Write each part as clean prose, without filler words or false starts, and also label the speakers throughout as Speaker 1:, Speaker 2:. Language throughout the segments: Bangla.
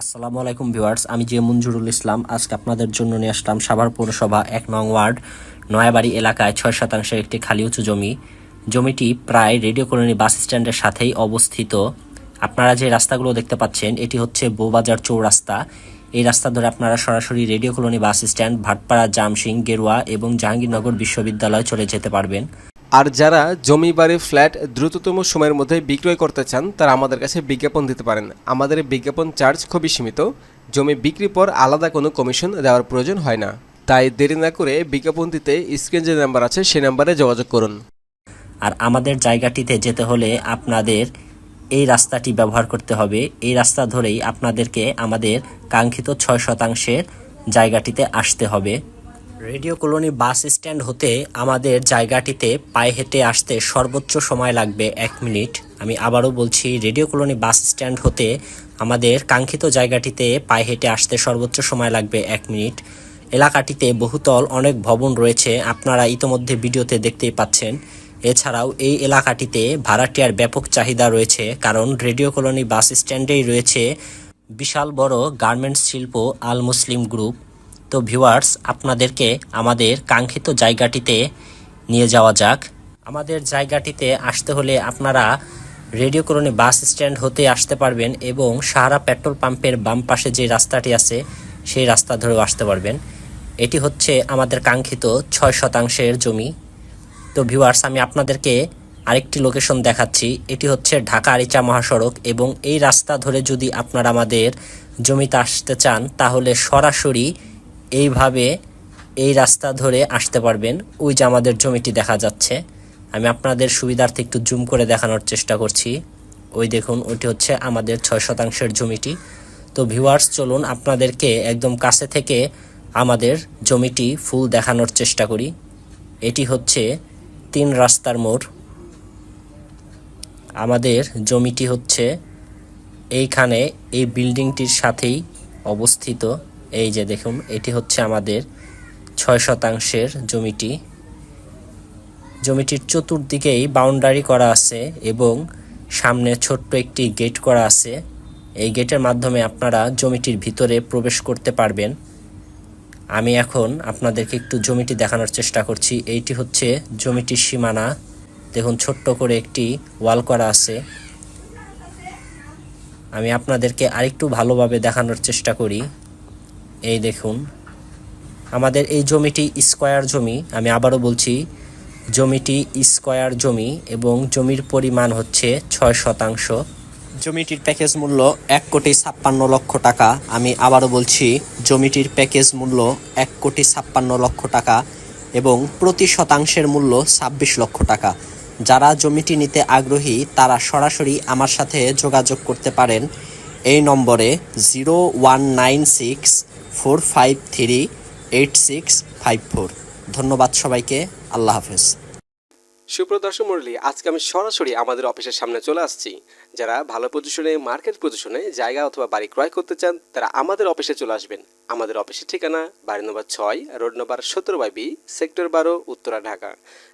Speaker 1: আসসালামু আলাইকুম ভিউয়ার্স, আমি যে মঞ্জুরুল ইসলাম আজকে আপনাদের জন্য নিয়ে আসলাম সাভার পৌরসভা ১ নং ওয়ার্ড নয়াবাড়ি এলাকায় ৬ শতাংশের একটি খালি উঁচু জমি। জমিটি প্রায় রেডিও কলোনি বাস স্ট্যান্ডের সাথেই অবস্থিত। আপনারা যে রাস্তাগুলো দেখতে পাচ্ছেন এটি হচ্ছে বউবাজার চৌরাস্তা। এই রাস্তা ধরে আপনারা সরাসরি radio colony bus stand, Bhatpara, Jamsing, Gerua এবং জাহাঙ্গীরনগর বিশ্ববিদ্যালয় চলে যেতে পারবেন।
Speaker 2: আর যারা জমি বাড়ি ফ্ল্যাট দ্রুততম সময়ের মধ্যে বিক্রয় করতে চান তারা আমাদের কাছে বিজ্ঞাপন দিতে পারেন। আমাদের বিজ্ঞাপন চার্জ খুবই সীমিত। জমি বিক্রির পর আলাদা কোনো কমিশন দেওয়ার প্রয়োজন হয় না। তাই দেরি না করে বিজ্ঞাপন দিতে স্ক্রিনে যে নাম্বার আছে সেই নাম্বারে যোগাযোগ করুন।
Speaker 1: আর আমাদের জায়গাটিতে যেতে হলে আপনাদের এই রাস্তাটি ব্যবহার করতে হবে। এই রাস্তা ধরেই আপনাদেরকে আমাদের কাঙ্ক্ষিত ৬ শতাংশের জায়গাটিতে আসতে হবে। রেডিও কলোনি বাস স্ট্যান্ড হতে আমাদের জায়গাটিতে পায়ে হেঁটে আসতে সর্বোচ্চ সময় লাগবে ১ মিনিট। আমি আবারও বলছি, রেডিও কলোনি বাস স্ট্যান্ড হতে আমাদের কাঙ্ক্ষিত জায়গাটিতে পায়ে হেঁটে আসতে সর্বোচ্চ সময় লাগবে ১ মিনিট। এলাকাটিতে বহুতল অনেক ভবন রয়েছে, আপনারা ইতোমধ্যে ভিডিওতে দেখতেই পাচ্ছেন। এছাড়াও এই এলাকাটিতে ভাড়াটিয়ার ব্যাপক চাহিদা রয়েছে, কারণ রেডিও কলোনি বাস স্ট্যান্ডেই রয়েছে বিশাল বড় গার্মেন্টস শিল্প আল মুসলিম গ্রুপ। তো ভিউয়ার্স, আপনাদেরকে আমাদের কাঙ্ক্ষিত জায়গাটিতে নিয়ে যাওয়া যাক। আমাদের জায়গাটিতে আসতে হলে আপনারা রেডিও কলোনি বাস স্ট্যান্ড হতে আসতে পারবেন এবং সাহারা পেট্রোল পাম্পের বাম পাশে যে রাস্তাটি আছে সেই রাস্তা ধরেও আসতে পারবেন। এটি হচ্ছে আমাদের কাঙ্ক্ষিত ৬ শতাংশের জমি। তো ভিউয়ার্স, আমি আপনাদেরকে আরেকটি লোকেশন দেখাচ্ছি। এটি হচ্ছে ঢাকা আরিচা মহাসড়ক এবং এই রাস্তা ধরে যদি আপনারা আমাদের জমিতে আসতে চান তাহলে সরাসরি এইভাবে এই রাস্তা ধরে আসতে পারবেন। ওই যে আমাদের জমিটি দেখা যাচ্ছে, আমি আপনাদের সুবিধার্থে একটু জুম করে দেখানোর চেষ্টা করছি। ওই দেখুন, ওইটি হচ্ছে আমাদের ৬ শতাংশের জমিটি। তো ভিউয়ার্স, চলুন আপনাদেরকে একদম কাছে থেকে আমাদের জমিটি ফুল দেখানোর চেষ্টা করি। এটি হচ্ছে ৩ রাস্তার মোড়। আমাদের জমিটি হচ্ছে এইখানে, এই বিল্ডিংটির সাথেই অবস্থিত। এই যে দেখুন, এটি হচ্ছে আমাদের ৬ শতাংশের জমিটি। জমিটির চতুর্দিকেই বাউন্ডারি করা আছে এবং সামনে ছোট্ট একটি গেট করা আছে। এই গেটের মাধ্যমে আপনারা জমিটির ভিতরে প্রবেশ করতে পারবেন। আমি এখন আপনাদেরকে একটু জমিটি দেখানোর চেষ্টা করছি। এইটি হচ্ছে জমিটির সীমানা। দেখুন, ছোট্ট করে একটি ওয়াল করা আছে। আমি আপনাদেরকে আরেকটু ভালোভাবে দেখানোর চেষ্টা করি। এই দেখুন, আমাদের এই জমিটি স্কয়ার জমি। আমি আবারও বলছি, জমিটি স্কয়ার জমি এবং জমির পরিমাণ হচ্ছে ৬ শতাংশ। জমিটির প্যাকেজ মূল্য ১,৫৬,০০,০০০ টাকা। আমি আবারও বলছি, জমিটির প্যাকেজ মূল্য ১,৫৬,০০,০০০ টাকা এবং প্রতি শতাংশের মূল্য ২৬ লক্ষ টাকা। যারা জমিটি নিতে আগ্রহী তারা সরাসরি আমার সাথে যোগাযোগ করতে পারেন এই নম্বরে 0196453865। ধন্যবাদ সবাইকে, আল্লাহ হাফেজ।
Speaker 2: সুপ্রদর্শক মণ্ডলী, আজকে আমি সরাসরি আমাদের অফিসের সামনে চলে আসছি। যারা ভালো পজিশনে, মার্কেট পজিশনে জায়গা অথবা বাড়ি ক্রয় করতে চান তারা আমাদের অফিসে চলে আসবেন। আমাদের অফিসের ঠিকানা বাড়ি নম্বর ৬, road number ১৭/B, sector ১২, Uttara, Dhaka.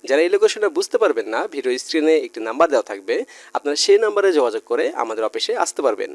Speaker 2: যারা এই লোকেশনটা বুঝতে পারবেন না, ভিডিও স্ক্রিনে একটি নাম্বার দেওয়া থাকবে, আপনারা সেই নাম্বারে যোগাযোগ করে আমাদের অফিসে আসতে পারবেন।